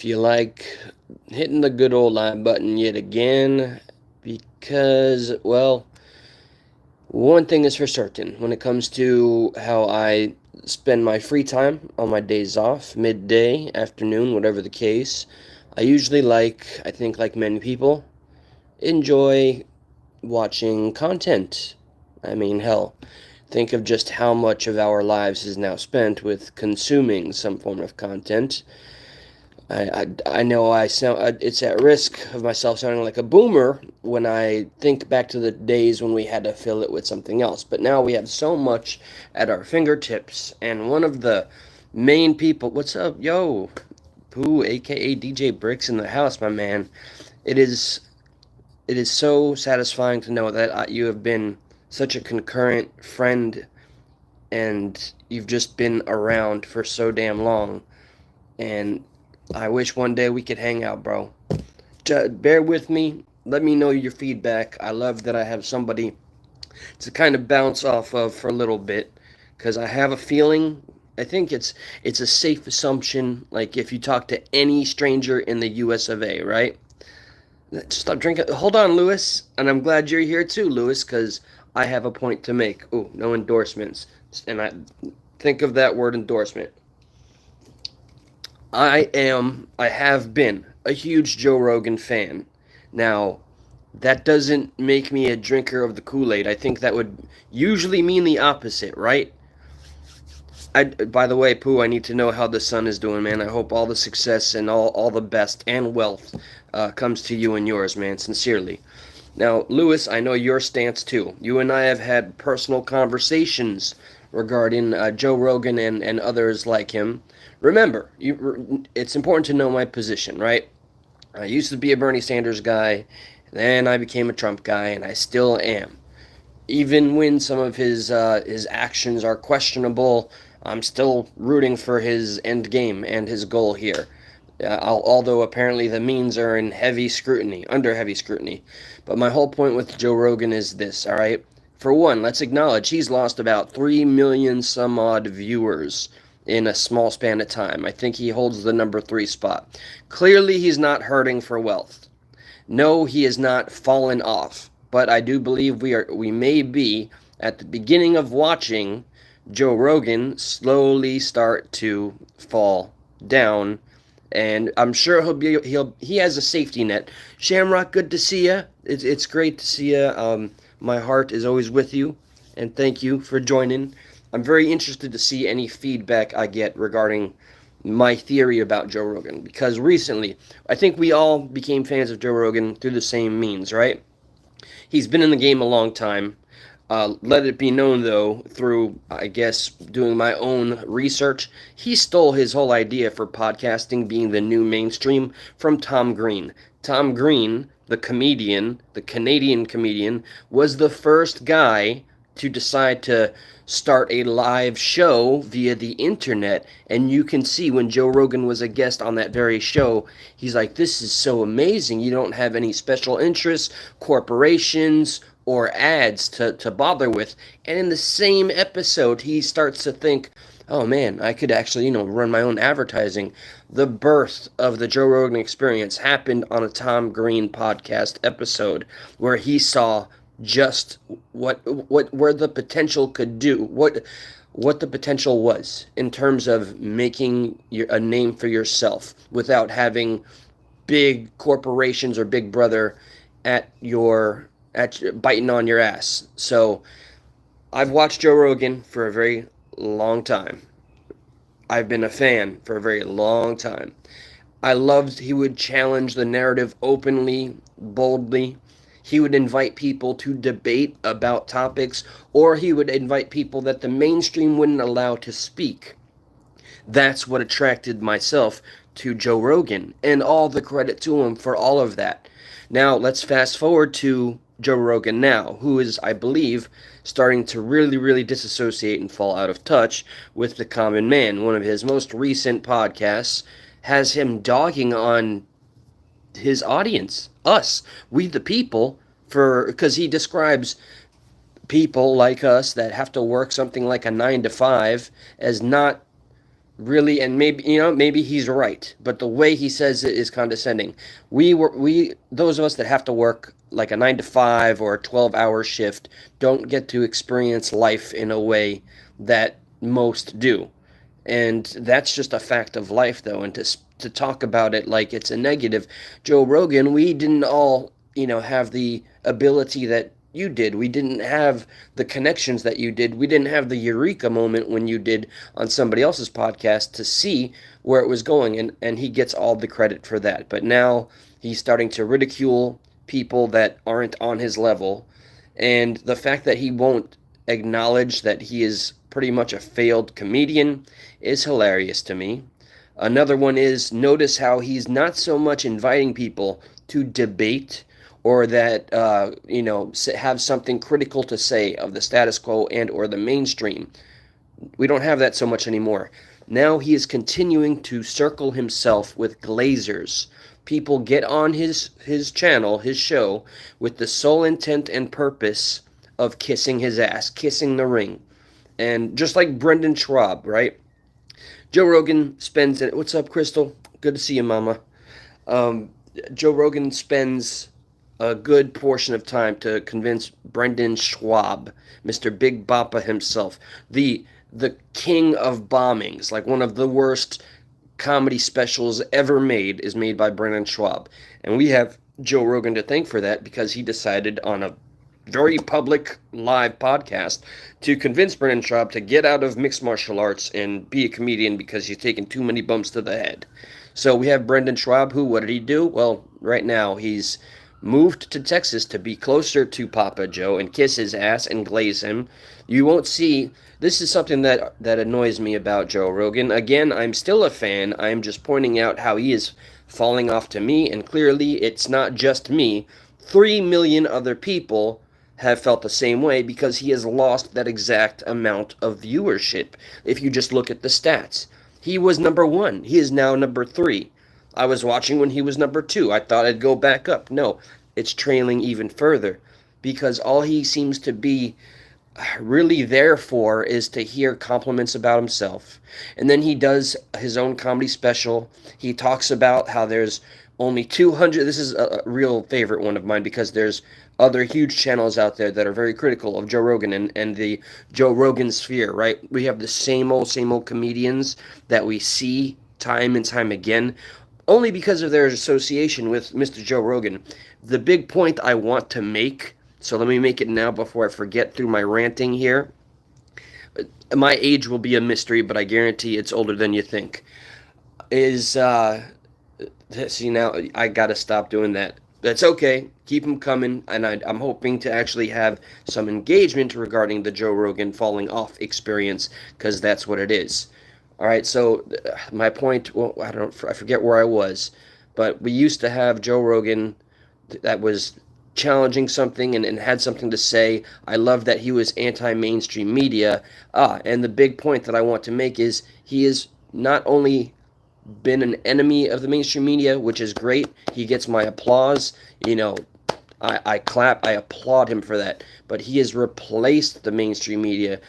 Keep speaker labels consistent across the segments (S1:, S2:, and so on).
S1: Feel like hitting the good old live button yet again because, well, one thing is for certain when it comes to how I spend my free time on my days off, midday, afternoon, whatever the case. I usually I think like many people, enjoy watching content. I mean, hell, think of just how much of our lives is now spent with consuming some form of content. I know I sound it's at risk of myself sounding like a boomer when I think back to the days when we had to fill it with something else. But now we have so much at our fingertips, and one of the main people, what's up, yo, Pooh, aka DJ Bricks in the house, my man. It is it is so satisfying to know that you have been such a concurrent friend, and you've just been around for so damn long. And I wish one day we could hang out, bro. Bear with me. Let me know your feedback. I love that I have somebody to kind of bounce off of for a little bit, because I have a feeling. I think it's a safe assumption. Like if you talk to any stranger in the U.S. of A., right? Stop drinking. Hold on, Lewis. And I'm glad you're here too, Lewis, because I have a point to make. Ooh, no endorsements. And I think of that word endorsement. I have been a huge Joe Rogan fan. Now, that doesn't make me a drinker of the Kool-Aid. I think that would usually mean the opposite, right? By the way, Pooh, I need to know how the son is doing, man. I hope all the success and all the best and wealth comes to you and yours, man, sincerely. Now, Lewis, I know your stance too. You and I have had personal conversations regarding Joe Rogan and others like him. Remember, it's important to know my position, right? I used to be a Bernie Sanders guy, then I became a Trump guy, and I still am. Even when some of his actions are questionable, I'm still rooting for his end game and his goal here. Although apparently the means are in heavy scrutiny, under heavy scrutiny. But my whole point with Joe Rogan is this, all right? For one, let's acknowledge he's lost about 3 million some odd viewers in a small span of time. I think he holds the number 3 spot. Clearly, he's not hurting for wealth. No, he has not fallen off. But I do believe we may be at the beginning of watching Joe Rogan slowly start to fall down, and I'm sure he has a safety net. Shamrock, good to see you. It's great to see you. My heart is always with you, and thank you for joining. I'm very interested to see any feedback I get regarding my theory about Joe Rogan, because recently I think we all became fans of Joe Rogan through the same means, right? He's been in the game a long time. Let it be known, though, through, I guess, doing my own research, he stole his whole idea for podcasting being the new mainstream from Tom Green. Tom Green, the comedian, the Canadian comedian, was the first guy to decide to start a live show via the internet. And you can see when Joe Rogan was a guest on that very show, he's like, this is so amazing. You don't have any special interests, corporations, or ads to bother with. And in the same episode, he starts to think, oh man, I could actually, run my own advertising. The birth of the Joe Rogan Experience happened on a Tom Green podcast episode where he saw just what where the potential could do, what the potential was in terms of making a name for yourself without having big corporations or Big Brother at biting on your ass. So I've watched Joe Rogan for a very long time. I've been a fan for a very long time. I loved he would challenge the narrative openly, boldly. He would invite people to debate about topics, or he would invite people that the mainstream wouldn't allow to speak. That's what attracted myself to Joe Rogan, and all the credit to him for all of that. Now, let's fast forward to Joe Rogan now, who is, I believe, starting to really, really disassociate and fall out of touch with the common man. One of his most recent podcasts has him dogging on his audience, us, we the people, for because he describes people like us that have to work something like a 9 to 5 as not really, and maybe he's right, but the way he says it is condescending. We those of us that have to work like a 9 to 5 or a 12-hour shift don't get to experience life in a way that most do. And that's just a fact of life, though. And to talk about it like it's a negative, Joe Rogan, we didn't all have the ability that you did. We didn't have the connections that you did. We didn't have the eureka moment when you did on somebody else's podcast to see where it was going, and he gets all the credit for that. But now he's starting to ridicule people that aren't on his level, and the fact that he won't acknowledge that he is pretty much a failed comedian is hilarious to me. Another one is notice how he's not so much inviting people to debate or that have something critical to say of the status quo and or the mainstream. We don't have that so much anymore. Now he is continuing to circle himself with glazers. People get on his channel, his show, with the sole intent and purpose of kissing his ass, kissing the ring. And just like Brendan Schwab, right? Joe Rogan spends it. What's up, Crystal? Good to see you, Mama. Um, Joe Rogan spends a good portion of time to convince Brendan Schwab, Mr. Big Bappa himself, the king of bombings, like one of the worst comedy specials ever made is made by Brendan Schwab. And we have Joe Rogan to thank for that because he decided on a very public live podcast to convince Brendan Schaub to get out of mixed martial arts and be a comedian because he's taken too many bumps to the head. So we have Brendan Schwab, who, what did he do? Well, right now he's moved to Texas to be closer to Papa Joe and kiss his ass and glaze him. You won't see. This is something that annoys me about Joe Rogan. Again, I'm still a fan. I'm just pointing out how he is falling off to me, and clearly it's not just me. 3 million other people have felt the same way because he has lost that exact amount of viewership. If you just look at the stats, he was number one. He is now number three. I was watching when he was number two. I thought I'd go back up. No, it's trailing even further because all he seems to be really there for is to hear compliments about himself. And then he does his own comedy special. He talks about how there's only 200. This is a real favorite one of mine because there's other huge channels out there that are very critical of Joe Rogan and the Joe Rogan sphere, right? We have the same old comedians that we see time and time again, only because of their association with Mr. Joe Rogan. The big point I want to make, so let me make it now before I forget through my ranting here. My age will be a mystery, but I guarantee it's older than you think. Is, see, now I gotta stop doing that. That's okay. Keep them coming, and I'm hoping to actually have some engagement regarding the Joe Rogan falling off experience, because that's what it is. All right, so my point, well, I forget where I was, but we used to have Joe Rogan that was challenging something and had something to say. I love that he was anti-mainstream media. And the big point that I want to make is he is not only been an enemy of the mainstream media, which is great. He gets my applause. I clap, I applaud him for that. But he has replaced the mainstream media.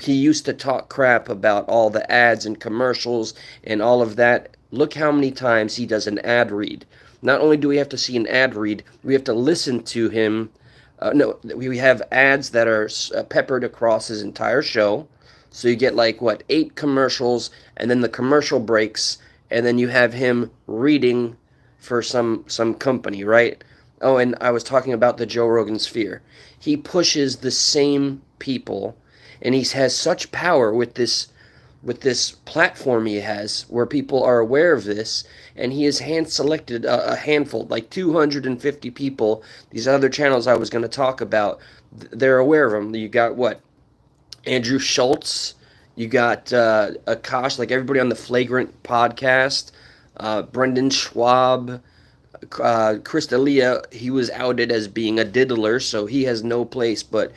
S1: He used to talk crap about all the ads and commercials and all of that. Look how many times he does an ad read. Not only do we have to see an ad read, we have to listen to him. No, we have ads that are peppered across his entire show. So you get 8 commercials, and then the commercial breaks, and then you have him reading for some company, right? Oh, and I was talking about the Joe Rogan sphere. He pushes the same people, and he has such power with this platform he has where people are aware of this, and he has hand selected a handful, like 250 people. These other channels I was going to talk about, they're aware of him. You got what? Andrew Schultz. You got Akash, like everybody on the Flagrant podcast. Brendan Schwab. Chris D'Elia, he was outed as being a diddler, so he has no place, but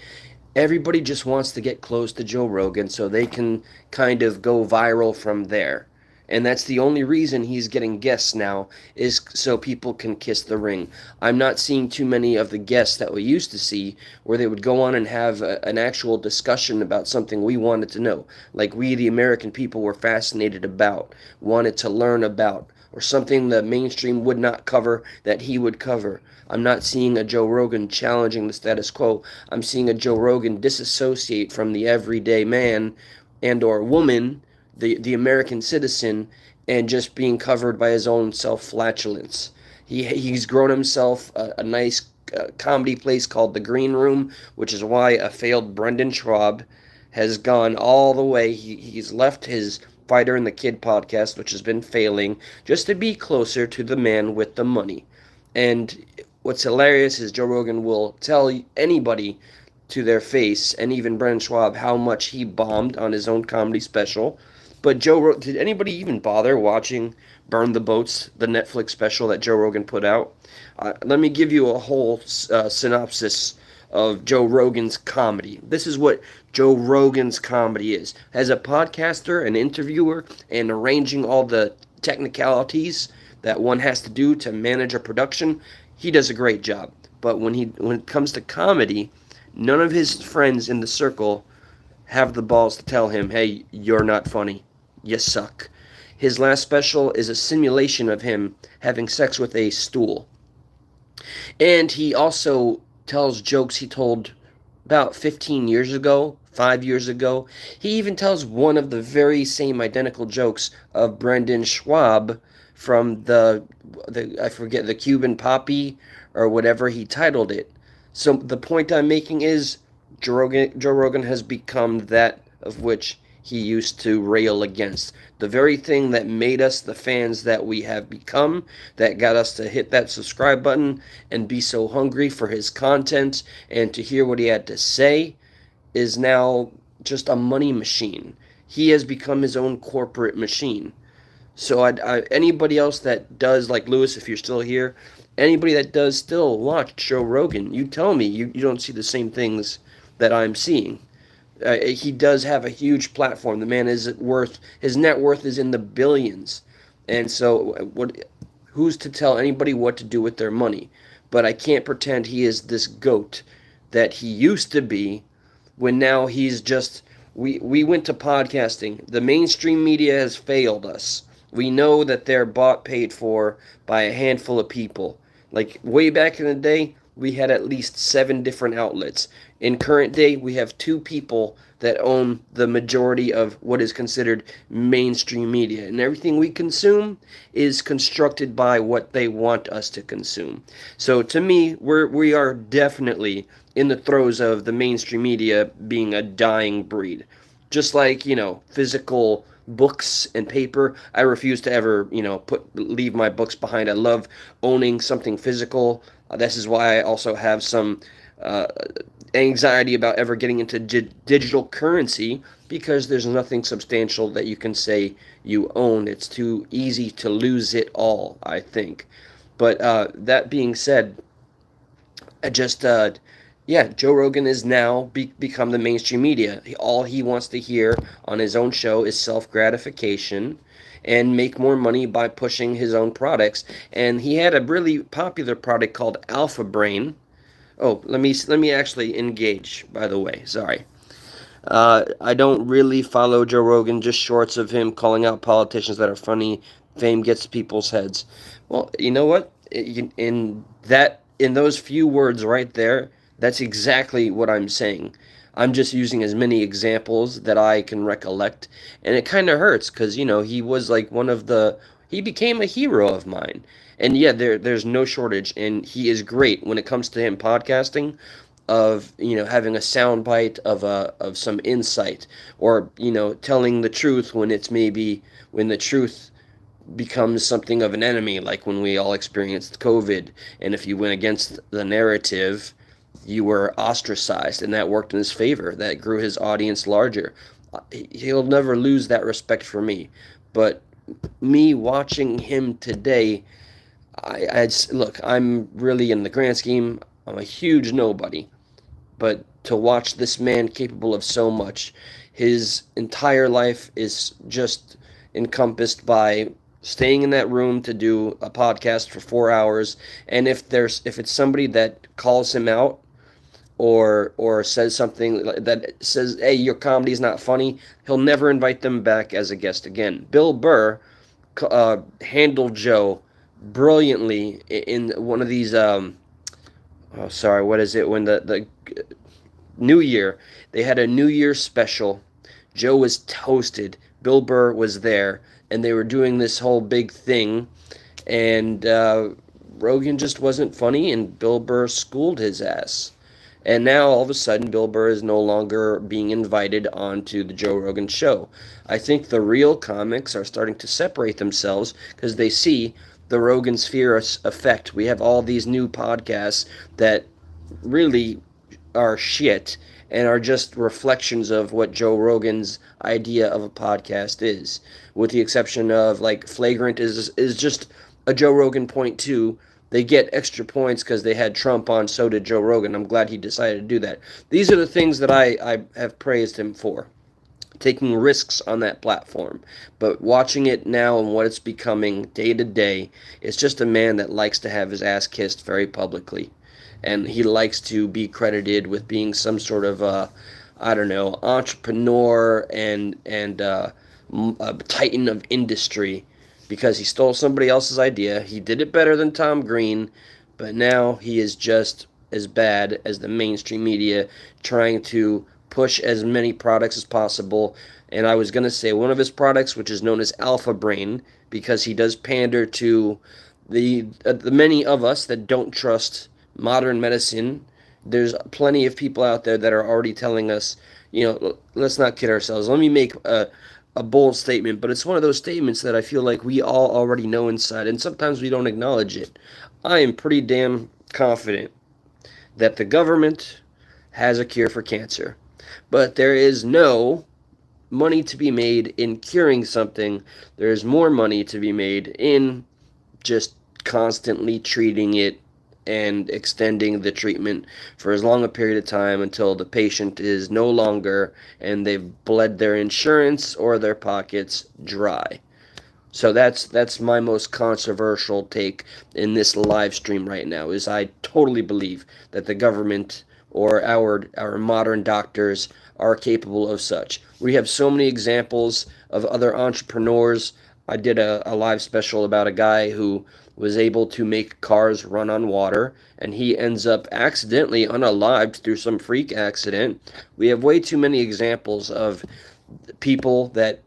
S1: everybody just wants to get close to Joe Rogan so they can kind of go viral from there. And that's the only reason he's getting guests now, is so people can kiss the ring. I'm not seeing too many of the guests that we used to see where they would go on and have an actual discussion about something we wanted to know, like we the American people were fascinated about, wanted to learn about, or something the mainstream would not cover that he would cover. I'm not seeing a Joe Rogan challenging the status quo. I'm seeing a Joe Rogan disassociate from the everyday man and or woman, the American citizen, and just being covered by his own self-flatulence. He's grown himself a nice comedy place called the Green Room, which is why a failed Brendan Schwab has gone all the way. He's left his Fighter and the Kid podcast, which has been failing, just to be closer to the man with the money. And what's hilarious is Joe Rogan will tell anybody to their face, and even Brendan Schwab, how much he bombed on his own comedy special. But did anybody even bother watching Burn the Boats, the Netflix special that Joe Rogan put out? Let me give you a whole synopsis of Joe Rogan's comedy. This is what Joe Rogan's comedy is. As a podcaster, an interviewer, and arranging all the technicalities that one has to do to manage a production, he does a great job. But when it comes to comedy, none of his friends in the circle have the balls to tell him, "Hey, you're not funny. You suck." His last special is a simulation of him having sex with a stool. And he also tells jokes he told about 15 years ago, 5 years ago. He even tells one of the very same identical jokes of Brendan Schwab from the I forget, the Cuban Poppy or whatever he titled it. So the point I'm making is Joe Rogan has become that of which he used to rail against. The very thing that made us the fans that we have become, that got us to hit that subscribe button and be so hungry for his content and to hear what he had to say, is now just a money machine. He has become his own corporate machine. So anybody else that does, like Lewis, if you're still here, anybody that does still watch Joe Rogan, you tell me you don't see the same things that I'm seeing. He does have a huge platform. The man his net worth is in the billions. And so who's to tell anybody what to do with their money? But I can't pretend he is this goat that he used to be, when now he's just, we went to podcasting. The mainstream media has failed us. We know that they're bought, paid for by a handful of people. Like way back in the day, we had at least 7 different outlets. In current day, we have 2 people that own the majority of what is considered mainstream media. And everything we consume is constructed by what they want us to consume. So to me, we are definitely in the throes of the mainstream media being a dying breed. Just like, physical books and paper. I refuse to ever, leave my books behind. I love owning something physical. This is why I also have some anxiety about ever getting into digital currency, because there's nothing substantial that you can say you own. It's too easy to lose it all, I think. But that being said, I just, Joe Rogan is now become the mainstream media. All he wants to hear on his own show is self-gratification and make more money by pushing his own products. And he had a really popular product called Alpha Brain. Oh, let me actually engage, by the way. Sorry. I don't really follow Joe Rogan, just shorts of him calling out politicians that are funny. Fame gets to people's heads. Well, you know what? In those few words right there, that's exactly what I'm saying. I'm just using as many examples that I can recollect, and it kind of hurts because he was like he became a hero of mine, and yeah, there's no shortage, and he is great when it comes to him podcasting, of having a soundbite of some insight, or telling the truth when it's maybe when the truth becomes something of an enemy, like when we all experienced COVID, and if you went against the narrative, you were ostracized, and that worked in his favor. That grew his audience larger. He'll never lose that respect for me. But me watching him today, I look, I'm really, in the grand scheme, I'm a huge nobody. But to watch this man capable of so much, his entire life is just encompassed by staying in that room to do a podcast for 4 hours. And if it's somebody that calls him out or says something that says, "Hey, your comedy is not funny," he'll never invite them back as a guest again. Bill Burr handled Joe brilliantly in one of these. Oh, sorry, what is it? When the New Year, they had a New Year special. Joe was toasted. Bill Burr was there, and they were doing this whole big thing, and Rogan just wasn't funny, and Bill Burr schooled his ass. And now all of a sudden, Bill Burr is no longer being invited onto the Joe Rogan show. I think the real comics are starting to separate themselves because they see the Rogan sphere effect. We have all these new podcasts that really are shit and are just reflections of what Joe Rogan's idea of a podcast is, with the exception of like Flagrant is just a Joe Rogan point too. They get extra points because they had Trump on, so did Joe Rogan. I'm glad he decided to do that. These are the things that I have praised him for, taking risks on that platform. But watching it now and what it's becoming day to day, it's just a man that likes to have his ass kissed very publicly. And he likes to be credited with being some sort of, I don't know, entrepreneur and a titan of industry because he stole somebody else's idea. He did it better than Tom Green, but now he is just as bad as the mainstream media trying to push as many products as possible. And I was going to say one of his products, which is known as Alpha Brain, because he does pander to the many of us that don't trust modern medicine. There's plenty of people out there that are already telling us, let's not kid ourselves. Let me make a bold statement, but it's one of those statements that I feel like we all already know inside, and sometimes we don't acknowledge it. I am pretty damn confident that the government has a cure for cancer, but there is no money to be made in curing something. There is more money to be made in just constantly treating it and extending the treatment for as long a period of time until the patient is no longer and they've bled their insurance or their pockets dry. So that's my most controversial take in this live stream right now, is I totally believe that the government or our modern doctors are capable of such. We have so many examples of other entrepreneurs. I did a live special about a guy who was able to make cars run on water, and he ends up accidentally unalived through some freak accident. We have way too many examples of people that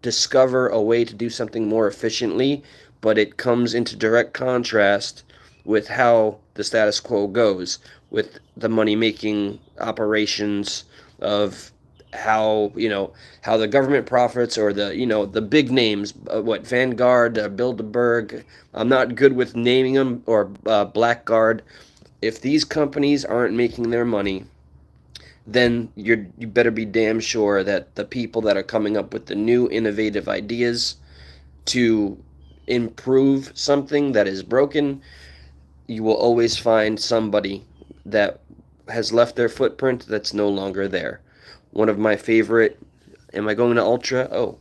S1: discover a way to do something more efficiently, but it comes into direct contrast with how the status quo goes, with the money-making operations of how the government profits, or the big names, what Vanguard, Bilderberg. I'm not good with naming them, or Blackguard. If these companies aren't making their money, then you better be damn sure that the people that are coming up with the new innovative ideas to improve something that is broken, you will always find somebody that has left their footprint that's no longer there. One of my favorite. Am I going to Ultra? Oh,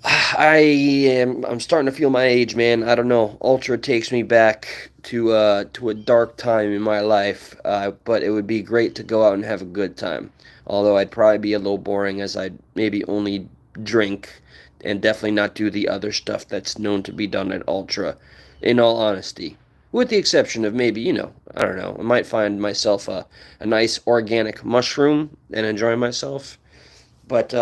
S1: I'm starting to feel my age, man. I don't know. Ultra takes me back to a dark time in my life. But it would be great to go out and have a good time. Although I'd probably be a little boring, as I'd maybe only drink and definitely not do the other stuff that's known to be done at Ultra, in all honesty. With the exception of maybe, I don't know, I might find myself a nice organic mushroom and enjoy myself. But,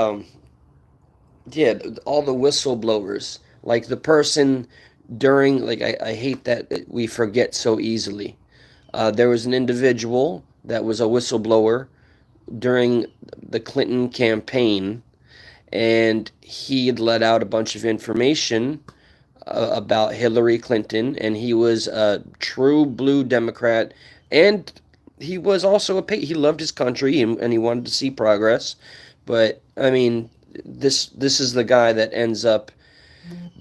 S1: yeah, all the whistleblowers, like the person during, like, I hate that we forget so easily. There was an individual that was a whistleblower during the Clinton campaign, and he had let out a bunch of information about Hillary Clinton, and he was a true blue Democrat, and he was also he loved his country, and he wanted to see progress. But I mean, this is the guy that ends up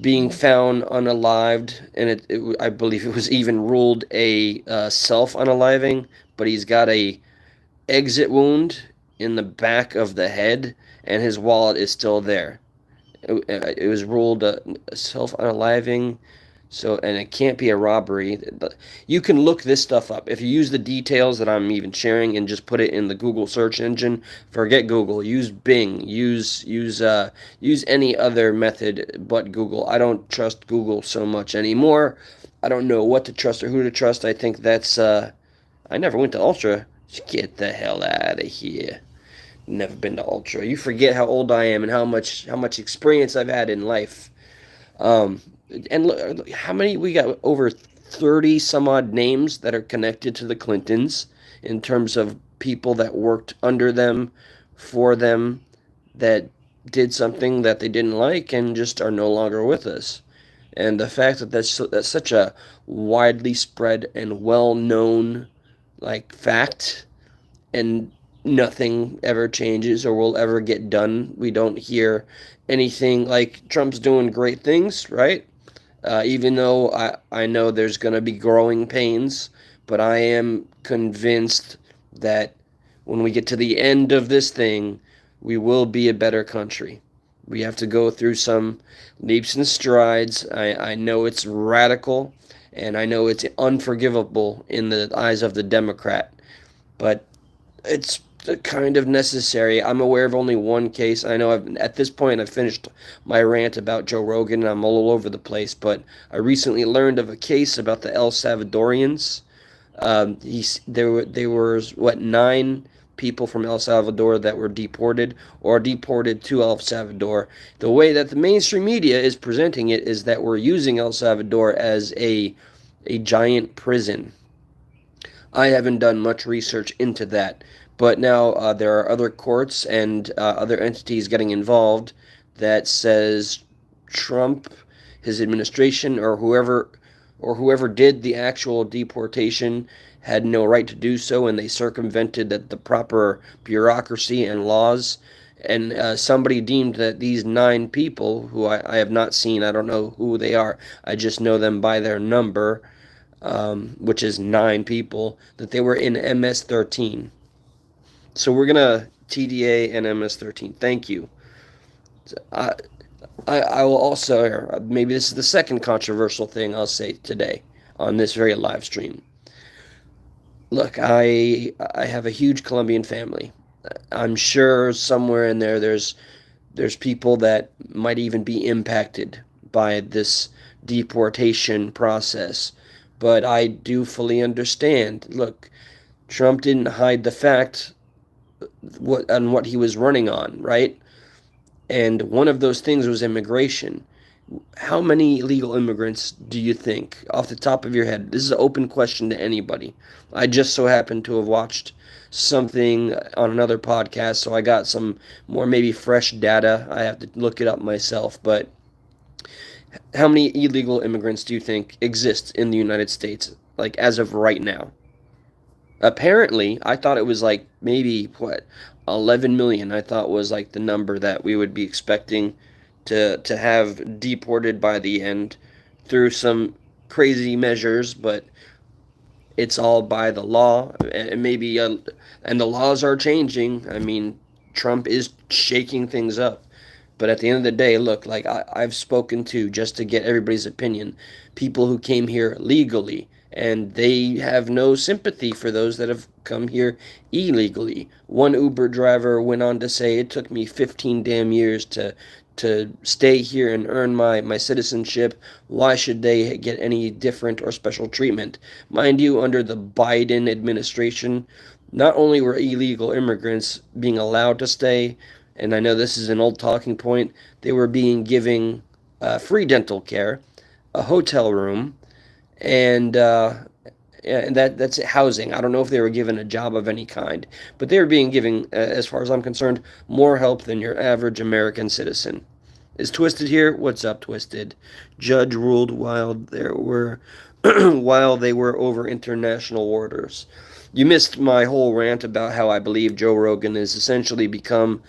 S1: being found unalived, and I believe it was even ruled a self unaliving, but he's got a exit wound in the back of the head, and his wallet is still there. It was ruled self-unaliving, so, and it can't be a robbery. You can look this stuff up. If you use the details that I'm even sharing and just put it in the Google search engine, forget Google. Use Bing. Use any other method but Google. I don't trust Google so much anymore. I don't know what to trust or who to trust. I think that's I never went to Ultra. Just get the hell out of here. Never been to Ultra. You forget how old I am and how much experience I've had in life. Um, and look, how many we got? Over 30 some odd names that are connected to the Clintons in terms of people that worked under them, for them, that did something that they didn't like and just are no longer with us. And the fact that that's such a widely spread and well known like fact, and nothing ever changes or will ever get done. We don't hear anything like Trump's doing great things, right? Even though I know there's going to be growing pains, but I am convinced that when we get to the end of this thing, we will be a better country. We have to go through some leaps and strides. I know it's radical, and I know it's unforgivable in the eyes of the Democrat, but it's kind of necessary. I'm aware of only one case. I know at this point I've finished my rant about Joe Rogan and I'm all over the place, but I recently learned of a case about the El Salvadorians. There was what, 9 people from El Salvador that were deported or deported to El Salvador. The way that the mainstream media is presenting it is that we're using El Salvador as a giant prison. I haven't done much research into that, but now there are other courts and other entities getting involved that says Trump, his administration, or whoever did the actual deportation had no right to do so, and they circumvented the proper bureaucracy and laws. And somebody deemed that these 9 people, who I have not seen, I don't know who they are, I just know them by their number, which is 9 people, that they were in MS-13. So we're gonna TDA and MS-13. Thank you. I, I will also, maybe this is the second controversial thing I'll say today on this very live stream. Look, I have a huge Colombian family. I'm sure somewhere in there there's people that might even be impacted by this deportation process. But I do fully understand. Look, Trump didn't hide the fact what he was running on, right? And one of those things was immigration. How many illegal immigrants do you think, off the top of your head? This is an open question to anybody. I just so happened to have watched something on another podcast, so I got some more maybe fresh data. I have to look it up myself, but how many illegal immigrants do you think exist in the United States, like as of right now? Apparently, I thought it was like maybe what, 11 million. I thought was like the number that we would be expecting to have deported by the end through some crazy measures, but it's all by the law, and maybe and the laws are changing. I mean, Trump is shaking things up. But at the end of the day, look, like I've spoken to, just to get everybody's opinion, people who came here legally, and they have no sympathy for those that have come here illegally. One Uber driver went on to say, it took me 15 damn years to stay here and earn my citizenship. Why should they get any different or special treatment? Mind you, under the Biden administration, not only were illegal immigrants being allowed to stay, and I know this is an old talking point, they were being given free dental care, a hotel room, and that's housing. I don't know if they were given a job of any kind, but they were being given, as far as I'm concerned, more help than your average American citizen. Is Twisted here? What's up, Twisted? Judge ruled while there were while they were over international orders. You missed my whole rant about how I believe Joe Rogan has essentially become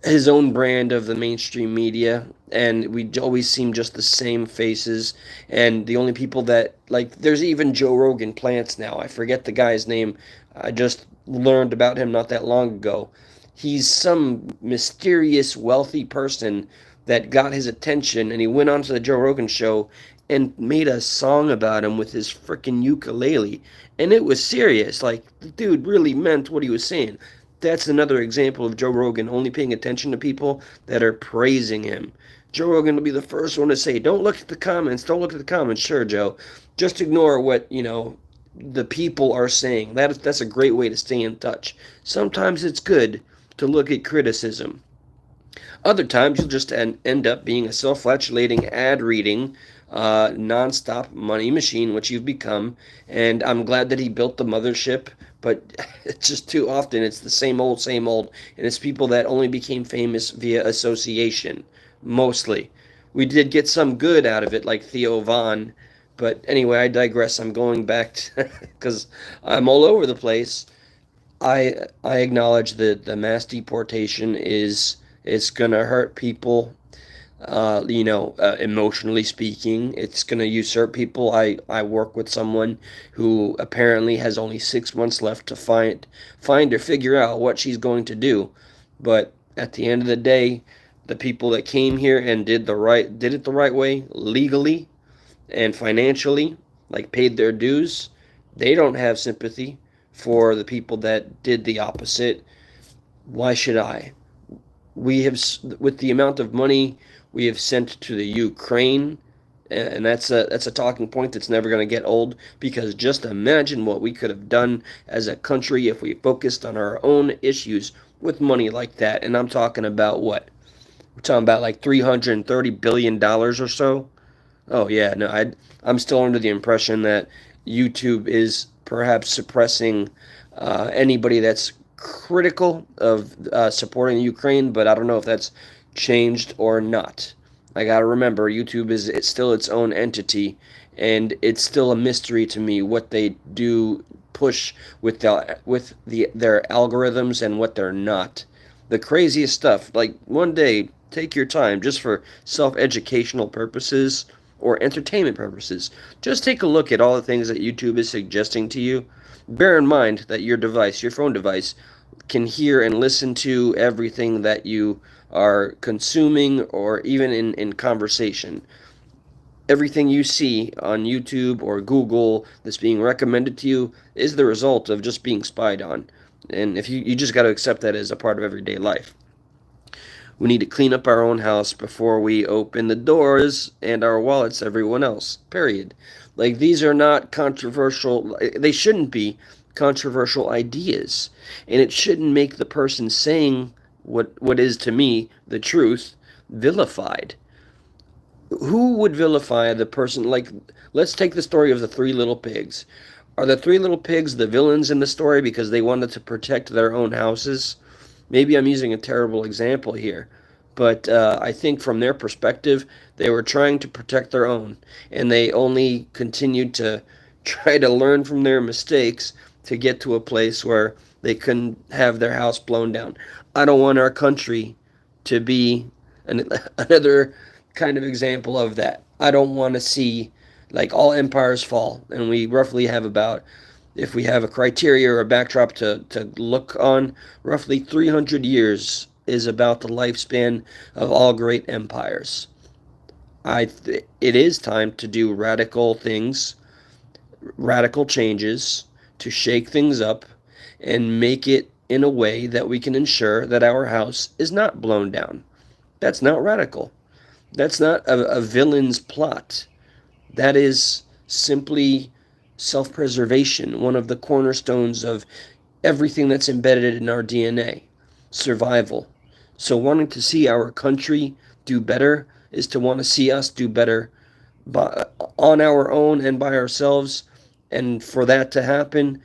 S1: his own brand of the mainstream media, and we always seem just the same faces, and the only people that, like, there's even Joe Rogan plants now. I forget the guy's name. I just learned about him not that long ago. He's some mysterious wealthy person that got his attention, and he went onto the Joe Rogan show and made a song about him with his freaking ukulele. And it was serious. Like, the dude really meant what he was saying. That's another example of Joe Rogan only paying attention to people that are praising him. Joe Rogan will be the first one to say, "Don't look at the comments. Don't look at the comments." Sure, Joe. Just ignore what, the people are saying. That's a great way to stay in touch. Sometimes it's good to look at criticism. Other times you'll just end up being a self-flatulating, ad-reading, non-stop money machine, which you've become. And I'm glad that he built the mothership, but it's just too often it's the same old, and it's people that only became famous via association, mostly. We did get some good out of it, like Theo Von, but anyway, I digress. I'm going back because I'm all over the place. I acknowledge that the mass deportation is it's gonna hurt people. Emotionally speaking, it's gonna usurp people. I work with someone who apparently has only 6 months left to find or figure out what she's going to do. But at the end of the day, the people that came here and did it the right way, legally and financially, like paid their dues, they don't have sympathy for the people that did the opposite. Why should I? We have, with the amount of money we have sent to the Ukraine, and that's a talking point that's never going to get old, because just imagine what we could have done as a country if we focused on our own issues with money like that. And I'm talking about what? We're talking about like $330 billion or so. Oh yeah, no, I'm still under the impression that YouTube is perhaps suppressing anybody that's critical of supporting Ukraine, but I don't know if that's changed or not. I gotta remember, YouTube is it's still its own entity, and it's still a mystery to me what they do push with their algorithms and what they're not. The craziest stuff. Like, one day, take your time just for self-educational purposes or entertainment purposes. Just take a look at all the things that YouTube is suggesting to you. Bear in mind that your phone device, can hear and listen to everything that you are consuming, or even in conversation. Everything you see on YouTube or Google that's being recommended to you is the result of just being spied on. And if you just got to accept that as a part of everyday life. We need to clean up our own house before we open the doors and our wallets to everyone else. Period. Like, these are not controversial, they shouldn't be controversial ideas. And it shouldn't make the person saying what is to me the truth vilified. Who would vilify the person? Like, let's take the story of the three little pigs. Are the three little pigs the villains in the story because they wanted to protect their own houses? Maybe I'm using a terrible example here, but I think from their perspective, they were trying to protect their own, and they only continued to try to learn from their mistakes to get to a place where they couldn't have their house blown down. I don't want our country to be another kind of example of that. I don't want to see, like, all empires fall, and we roughly have about, if we have a criteria or a backdrop to look on, roughly 300 years is about the lifespan of all great empires. It is time to do radical things, radical changes, to shake things up and make it in a way that we can ensure that our house is not blown down. That's not radical. That's not a villain's plot. That is simply self-preservation, one of the cornerstones of everything that's embedded in our DNA, survival. So wanting to see our country do better is to want to see us do better on our own and by ourselves. And for that to happen,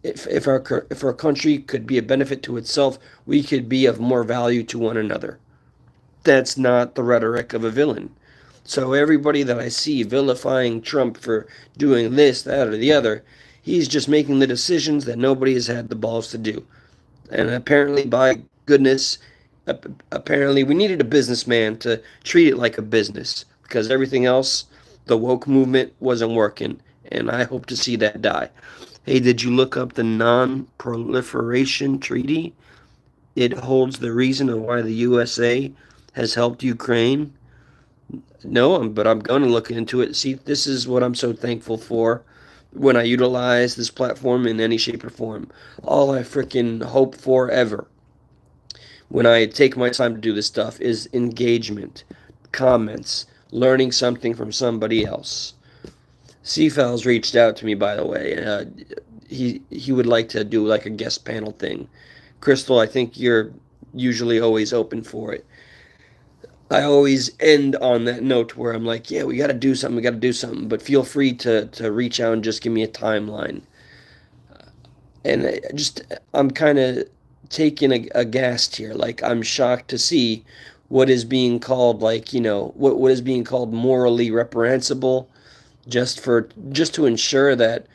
S1: if our country could be a benefit to itself, we could be of more value to one another. That's not the rhetoric of a villain. So everybody that I see vilifying Trump for doing this, that, or the other, he's just making the decisions that nobody has had the balls to do. And apparently, by goodness, apparently we needed a businessman to treat it like a business, because everything else, the woke movement, wasn't working. And I hope to see that die. Hey, did you look up the Non-Proliferation Treaty? It holds the reason of why the USA has helped Ukraine? No, but I'm going to look into it. See, this is what I'm so thankful for when I utilize this platform in any shape or form. All I freaking hope for ever when I take my time to do this stuff is engagement, comments, learning something from somebody else. Seafowls reached out to me, by the way. He would like to do like a guest panel thing. Crystal, I think you're usually always open for it. I always end on that note where I'm like, yeah, we got to do something, we got to do something. But feel free to reach out and just give me a timeline. And I'm kind of taken aghast here. Like, I'm shocked to see what is being called, like, what is being called morally reprehensible, just to ensure that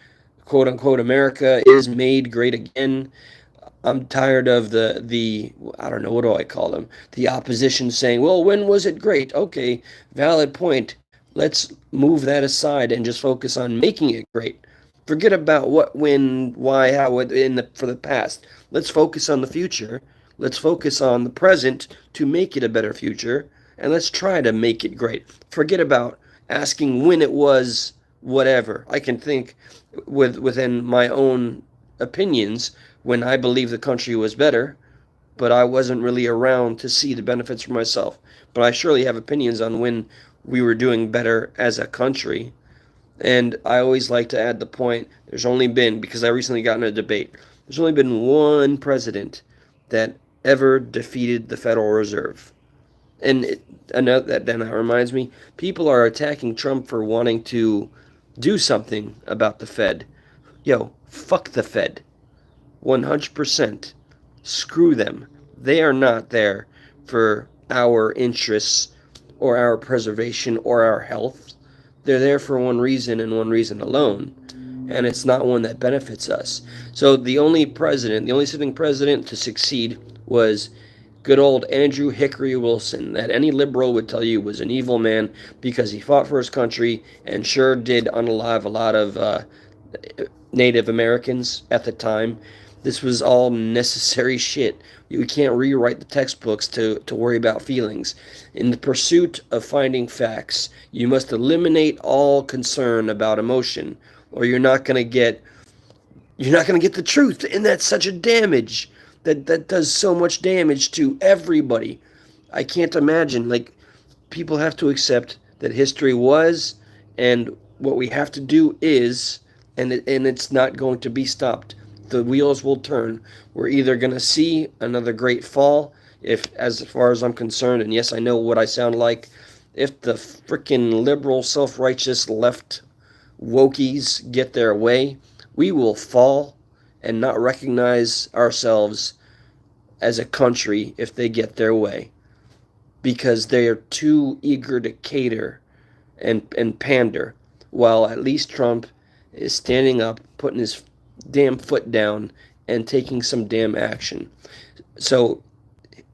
S1: quote unquote America is made great again. I'm tired of the I don't know, what do I call them? The opposition saying, "Well, when was it great?" Okay, valid point. Let's move that aside and just focus on making it great. Forget about what, when, why, how in the for the past. Let's focus on the future. Let's focus on the present to make it a better future, and let's try to make it great. Forget about asking when it was whatever. I can think within my own opinions when I believe the country was better, but I wasn't really around to see the benefits for myself. But I surely have opinions on when we were doing better as a country. And I always like to add the point there's only been, because I recently got in a debate, there's only been one president that ever defeated the Federal Reserve. And that reminds me, people are attacking Trump for wanting to do something about the Fed. Yo, fuck the Fed. 100%. Screw them. They are not there for our interests or our preservation or our health. They're there for one reason and one reason alone, and it's not one that benefits us. So the only sitting president to succeed was good old Andrew Hickory Wilson, that any liberal would tell you was an evil man because he fought for his country and sure did unalive a lot of Native Americans at the time. This was all necessary shit. You can't rewrite the textbooks to worry about feelings. In the pursuit of finding facts, you must eliminate all concern about emotion, or you're not gonna get the truth, and that's such a damage. That does so much damage to everybody. I can't imagine. Like, people have to accept that history was, and what we have to do is, and it's not going to be stopped. The wheels will turn. We're either going to see another great fall, if, as far as I'm concerned, and yes, I know what I sound like, if the freaking liberal, self-righteous left wokies get their way, we will fall and not recognize ourselves as a country if they get their way, because they are too eager to cater and pander, while at least Trump is standing up, putting his damn foot down, and taking some damn action. So,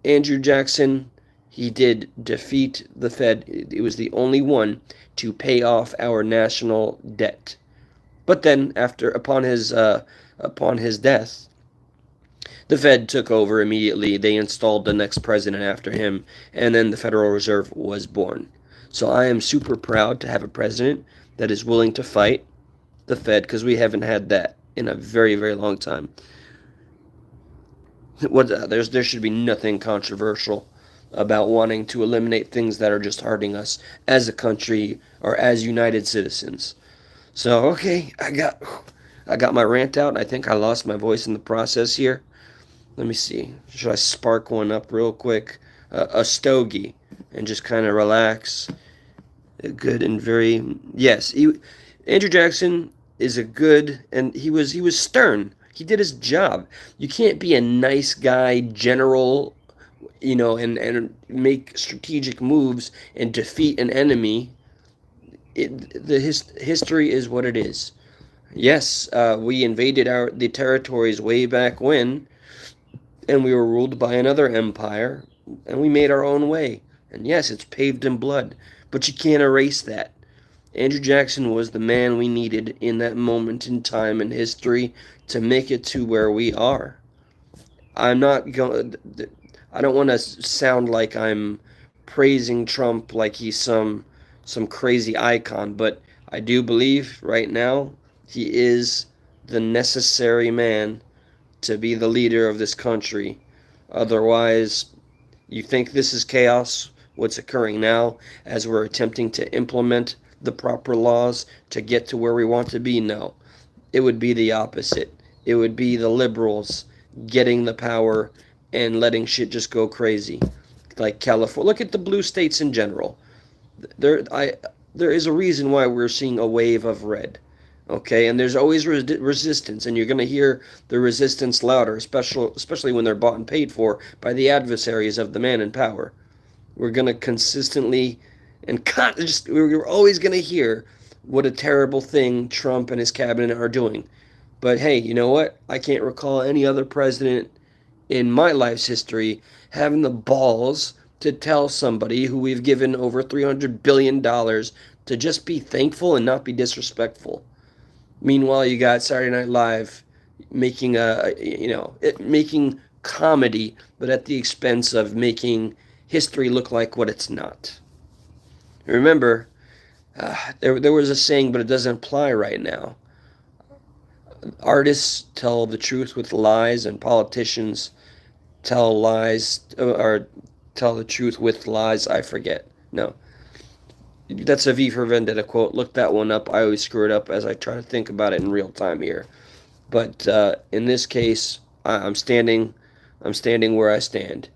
S1: Andrew Jackson, he did defeat the Fed. It was the only one to pay off our national debt. But then, upon his death, the Fed took over immediately. They installed the next president after him, and then the Federal Reserve was born. So I am super proud to have a president that is willing to fight the Fed, because we haven't had that in a very, very long time. There should be nothing controversial about wanting to eliminate things that are just hurting us as a country or as United citizens. So okay, I got my rant out. I think I lost my voice in the process here. Let me see. Should I spark one up real quick? A stogie and just kind of relax. Good and very yes. Andrew Jackson is a good, and he was stern. He did his job. You can't be a nice guy general, and make strategic moves and defeat an enemy. History is what it is. Yes, we invaded the territories way back when, and we were ruled by another empire, and we made our own way. And yes, it's paved in blood, but you can't erase that. Andrew Jackson was the man we needed in that moment in time in history to make it to where we are. I'm not going. I don't want to sound like I'm praising Trump like he's some crazy icon, but I do believe right now he is the necessary man to be the leader of this country. Otherwise, you think this is chaos, what's occurring now as we're attempting to implement the proper laws to get to where we want to be? No. It would be the opposite. It would be the liberals getting the power and letting shit just go crazy. Like California. Look at the blue states in general. There, I, there is a reason why we're seeing a wave of red. Okay, and there's always resistance, and you're going to hear the resistance louder, especially when they're bought and paid for by the adversaries of the man in power. We're going to consistently we're always going to hear what a terrible thing Trump and his cabinet are doing. But hey, you know what? I can't recall any other president in my life's history having the balls to tell somebody who we've given over $300 billion to just be thankful and not be disrespectful. Meanwhile, you got Saturday Night Live making making comedy, but at the expense of making history look like what it's not. Remember, there was a saying, but it doesn't apply right now. Artists tell the truth with lies, and politicians tell lies or tell the truth with lies. I forget. No, that's a V for Vendetta quote. Look that one up. I always screw it up as I try to think about it in real time here. But in this case, I'm standing. I'm standing where I stand.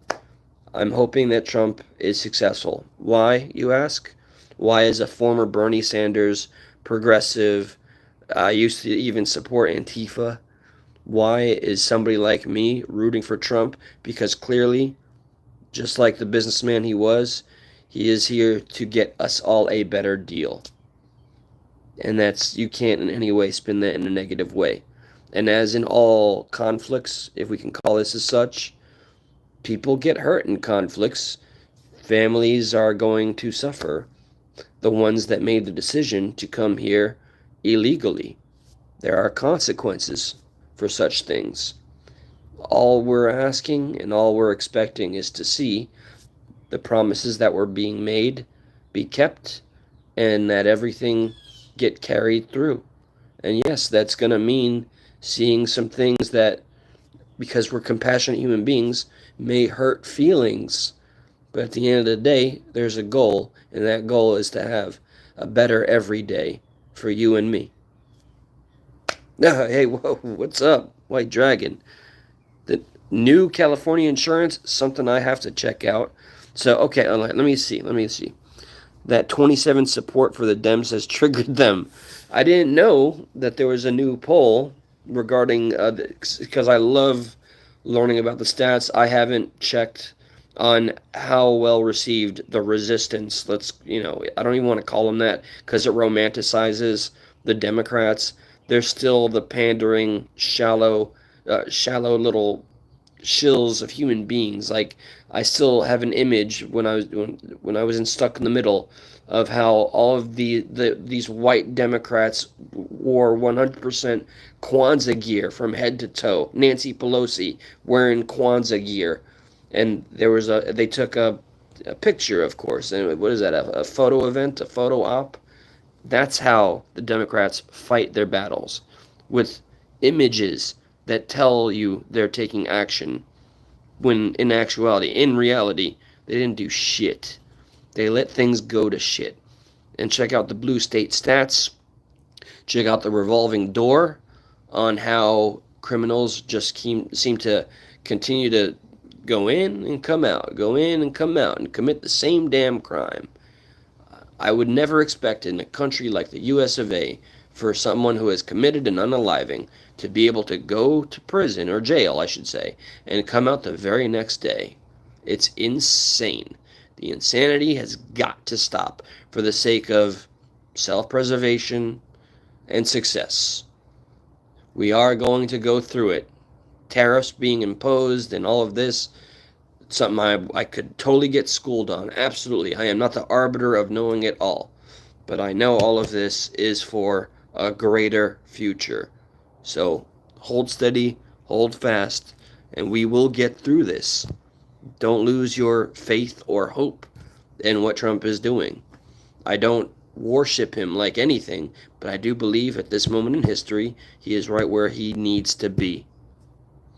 S1: I'm hoping that Trump is successful. Why, you ask? Why, as a former Bernie Sanders progressive, I used to even support Antifa. Why is somebody like me rooting for Trump? Because clearly, just like the businessman he is here to get us all a better deal. And you can't in any way spin that in a negative way. And as in all conflicts, if we can call this as such, people get hurt in conflicts. Families are going to suffer. The ones that made the decision to come here illegally. There are consequences for such things. All we're asking and all we're expecting is to see the promises that were being made be kept and that everything get carried through. And yes, that's going to mean seeing some things that, because we're compassionate human beings, may hurt feelings. But at the end of the day, there's a goal, and that goal is to have a better everyday for you and me. Hey, whoa, what's up, White Dragon? The new California insurance, something I have to check out. So, okay, let me see. That 27 support for the Dems has triggered them. I didn't know that there was a new poll regarding, because I love learning about the stats. I haven't checked on how well received the resistance, I don't even want to call them that because it romanticizes the Democrats. They're still the pandering, shallow little shills of human beings. Like, I still have an image when I was stuck in the middle of how all of these white Democrats wore 100% Kwanzaa gear from head to toe. Nancy Pelosi wearing Kwanzaa gear, and they took a picture, of course. And what is that? A photo event, a photo op. That's how the Democrats fight their battles, with images that tell you they're taking action, when in reality, they didn't do shit. They let things go to shit. And check out the blue state stats. Check out the revolving door on how criminals just seem to continue to go in and come out, and commit the same damn crime. I would never expect in a country like the US of A for someone who has committed an unaliving to be able to go to prison, or jail, I should say, and come out the very next day. It's insane. The insanity has got to stop for the sake of self-preservation and success. We are going to go through it. Tariffs being imposed and all of this, something I could totally get schooled on. Absolutely. I am not the arbiter of knowing it all. But I know all of this is for a greater future. So hold steady, hold fast, and we will get through this. Don't lose your faith or hope. and what Trump is doing. I don't worship him like anything, but I do believe at this moment in history, he is right where he needs to be.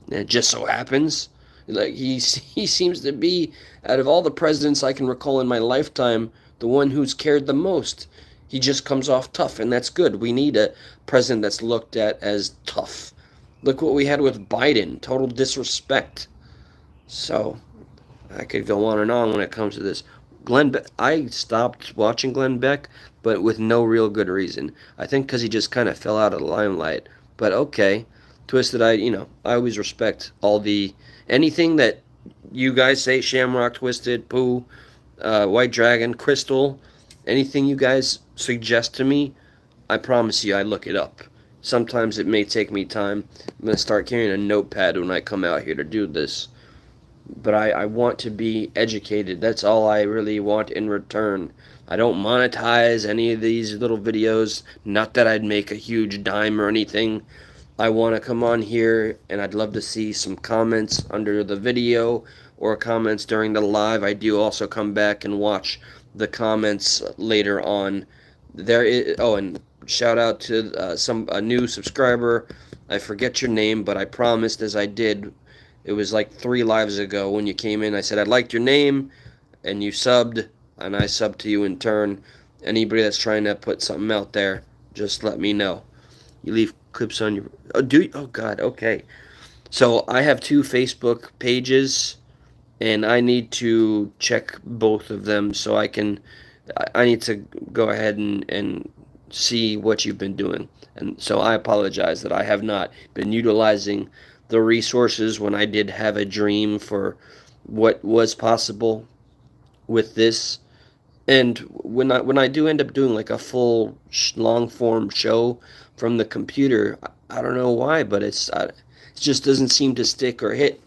S1: And it just so happens, like he seems to be, out of all the presidents I can recall in my lifetime, the one who's cared the most. He just comes off tough, and that's good. We need a president that's looked at as tough. Look what we had with Biden, total disrespect. So I could go on and on when it comes to this. Glenn Beck, I stopped watching Glenn Beck, but with no real good reason. I think because he just kind of fell out of the limelight. But okay, Twisted, I always respect all the anything that you guys say. Shamrock, Twisted, Pooh, White Dragon, Crystal, anything you guys suggest to me, I promise you, I look it up. Sometimes it may take me time. I'm gonna start carrying a notepad when I come out here to do this, but I want to be educated. That's all I really want in return. I don't monetize any of these little videos. Not that I'd make a huge dime or anything. I want to come on here and I'd love to see some comments under the video or comments during the live. I do also come back and watch the comments later on. And shout out to a new subscriber. I forget your name, but I promised as I did, it was like 3 lives ago when you came in. I said I liked your name, and you subbed, and I subbed to you in turn. Anybody that's trying to put something out there, just let me know. You leave clips on your. Oh, do you? Oh God. Okay. So I have 2 Facebook pages, and I need to check both of them so I can. I need to go ahead and see what you've been doing. And so I apologize that I have not been utilizing the resources when I did have a dream for what was possible with this. And when I do end up doing like a full long form show from the computer, I don't know why, but it just doesn't seem to stick or hit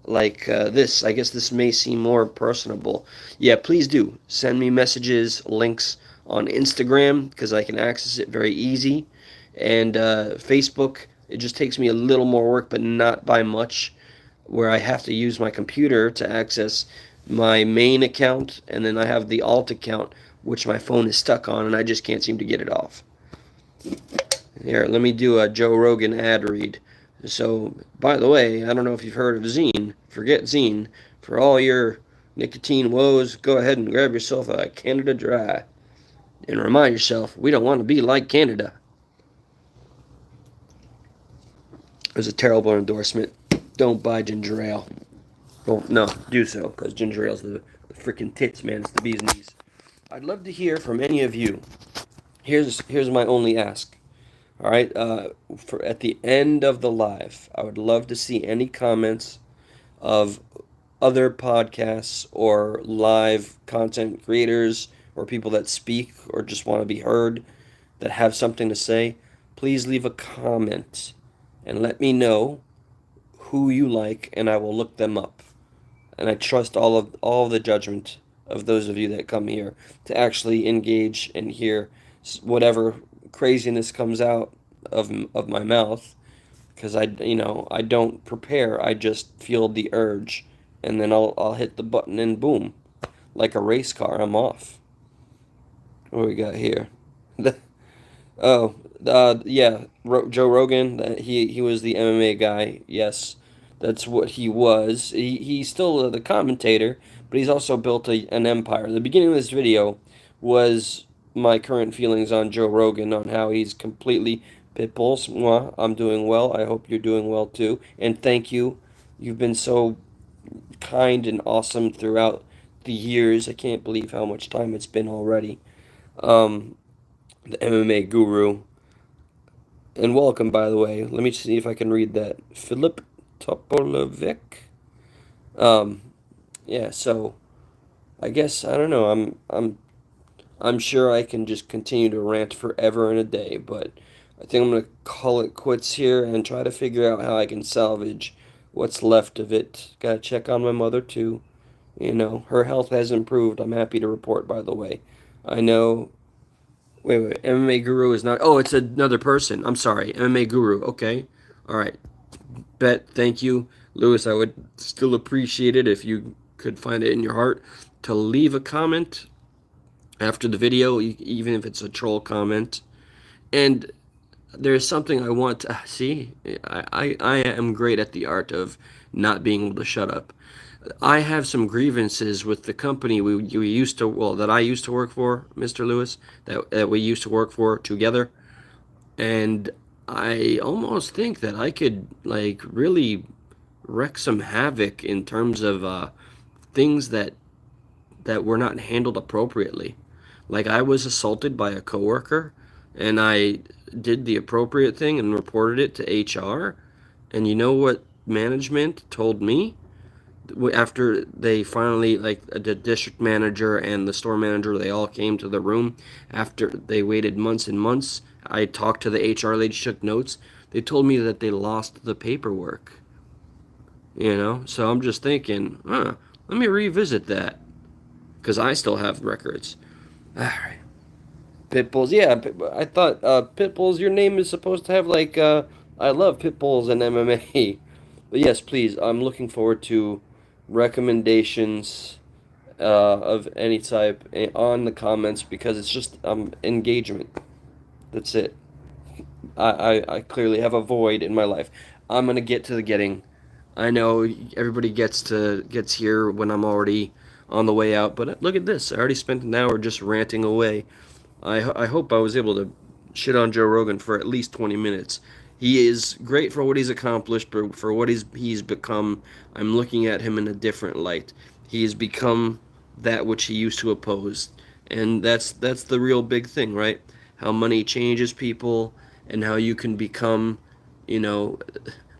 S1: like this. I guess this may seem more personable. Yeah, please do send me messages, links on Instagram because I can access it very easy, and Facebook. It just takes me a little more work, but not by much, where I have to use my computer to access my main account, and then I have the alt account, which my phone is stuck on, and I just can't seem to get it off. Here, let me do a Joe Rogan ad read. So, by the way, I don't know if you've heard of Zine. Forget Zine. For all your nicotine woes, go ahead and grab yourself a Canada Dry. And remind yourself, we don't want to be like Canada. It was a terrible endorsement. Don't buy ginger ale. Well, no, do so, because ginger ale's the freaking tits, man. It's the bee's knees. I'd love to hear from any of you. Here's my only ask. All right, for at the end of the live, I would love to see any comments of other podcasts or live content creators or people that speak or just want to be heard that have something to say. Please leave a comment and let me know who you like, and I will look them up. And I trust all of the judgment of those of you that come here to actually engage and hear whatever craziness comes out of my mouth, because I don't prepare. I just feel the urge, and then I'll hit the button and boom, like a race car, I'm off. What we got here? Oh, yeah, Joe Rogan. He was the MMA guy. Yes, that's what he was. He's still the commentator, but he's also built an empire. The beginning of this video was my current feelings on Joe Rogan, on how he's completely pitbulls. Mwah, I'm doing well. I hope you're doing well too. And thank you. You've been so kind and awesome throughout the years. I can't believe how much time it's been already. Um, the MMA guru. And welcome, by the way. Let me see if I can read that. Philip Topolovic. Um, yeah. So I guess I don't know. I'm sure I can just continue to rant forever and a day, but I think I'm gonna call it quits here and try to figure out how I can salvage what's left of it. Gotta check on my mother too. Her health has improved. I'm happy to report, by the way. I know. Wait. MMA Guru is not. Oh, it's another person. I'm sorry. MMA Guru. Okay. All right. Thank you, Lewis. I would still appreciate it if you could find it in your heart to leave a comment after the video, even if it's a troll comment. And there's something I want to see. I am great at the art of not being able to shut up. I have some grievances with the company we used to, well, that I used to work for, Mr. Lewis, that we used to work for together. And I almost think that I could, like, really wreak some havoc in terms of things that were not handled appropriately. Like, I was assaulted by a coworker, and I did the appropriate thing and reported it to HR. And you know what management told me? After they finally, like, the district manager and the store manager, they all came to the room after they waited months and months. I talked to the HR lady, took notes. They told me that they lost the paperwork. So I'm just thinking, let me revisit that because I still have records. All right. Pit bulls, yeah. I thought pit bulls. Your name is supposed to have, like, I love pit bulls and MMA. But yes, please. I'm looking forward to recommendations of any type on the comments because it's just engagement. That's it. I clearly have a void in my life. I'm gonna get to the getting. I know everybody gets here when I'm already on the way out, but look at this. I already spent an hour just ranting away. I hope I was able to shit on Joe Rogan for at least 20 minutes. He is great for what he's accomplished, but for what he's become, I'm looking at him in a different light. He has become that which he used to oppose, and that's the real big thing, right? How money changes people, and how you can become, you know,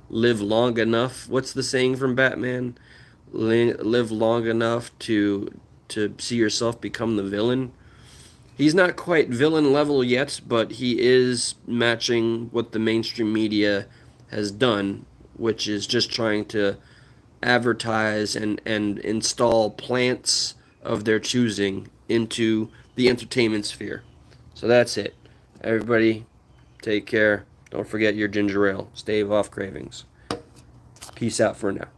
S1: live long enough. What's the saying from Batman? Live long enough to see yourself become the villain. He's not quite villain level yet, but he is matching what the mainstream media has done, which is just trying to advertise and install plants of their choosing into the entertainment sphere. So that's it. Everybody, take care. Don't forget your ginger ale. Stave off cravings. Peace out for now.